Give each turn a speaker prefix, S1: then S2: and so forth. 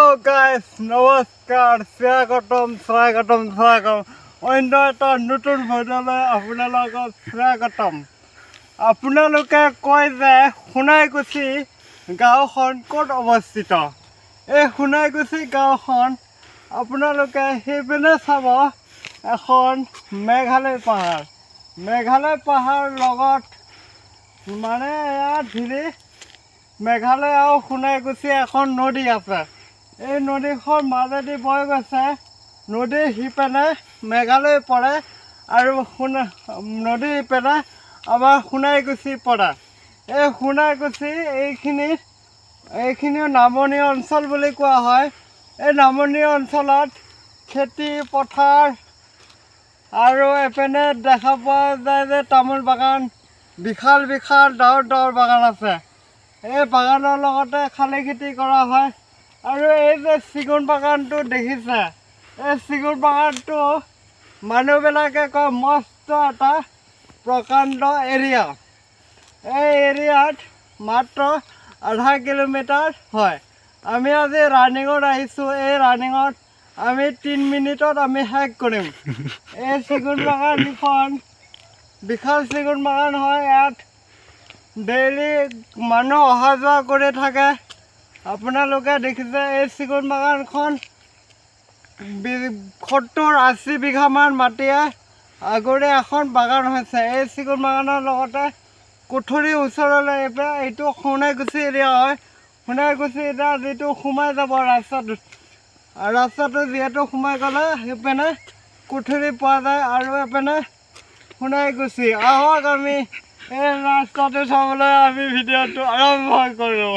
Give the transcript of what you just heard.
S1: Hello guys, নমস্কাৰ, স্বাগতম অন্য এটা নতুন ভিডিঅ'লৈ আপোনালোকক স্বাগতম। আপোনালোকে কয় যে সোণাইকুছি গাঁওখন ক'ত অৱস্থিত। এই সোণাইকুছি গাঁওখন আপোনালোকে সেইপিনে চাব এখন মেঘালয় পাহাৰ লগত মানে ইয়াত ধীৰে মেঘালয় আৰু সোণাইকুছি এখন নদী আছে। এই নদীখন মাজেদি বৈ গৈছে, নদীৰ সিপিনে মেঘালয় পৰে আৰু নদীৰ ইপিনে আমাৰ সোণাইকুছি পৰে। এই সোণাইকুছি এইখিনি নামনি অঞ্চল বুলি কোৱা হয়। এই নামনি অঞ্চলত খেতি পথাৰ আৰু এপিনে দেখা পোৱা যায় যে তামোল বাগান, বিশাল ডাঙৰ বাগান আছে। এই বাগানৰ লগতে খালি খেতি কৰা হয়। আৰু এই যে চিগুন বাগানটো দেখিছে, এই চিগুন বাগানটো মানুহবিলাকে কয় মস্ত এটা প্ৰকাণ্ড এৰিয়া। এই এৰিয়াত মাত্ৰ আধা কিলোমিটাৰ হয়। আমি আজি ৰানিঙত আহিছোঁ। এই ৰানিঙত আমি 3 মিনিটত আমি শেষ কৰিম। এই চিগুন বাগানখন বিশাল চিগুন বাগান হয়। ইয়াত ডেইলি মানুহ অহা যোৱা কৰি থাকে। আপোনালোকে দেখিছে এই চিগুন বাগানখন 70-80 বিঘামান মাটিয়ে আগৰে এখন বাগান হৈছে। এই চিগুন বাগানৰ লগতে কুঠুৰী ওচৰলৈ এইটো সোণাইকুছি এৰিয়া হয়। সোণাইকুছি এৰিয়া যিটো সোমাই যাব ৰাস্তাটো যিহেতু সোমাই গ'লে সেইপিনে কুঠুৰী পোৱা যায় আৰু এইপিনে সোণাইকুছি। আহক আমি এই ৰাস্তাটো চাবলৈ আমি ভিডিঅ'টো আৰম্ভ কৰোঁ।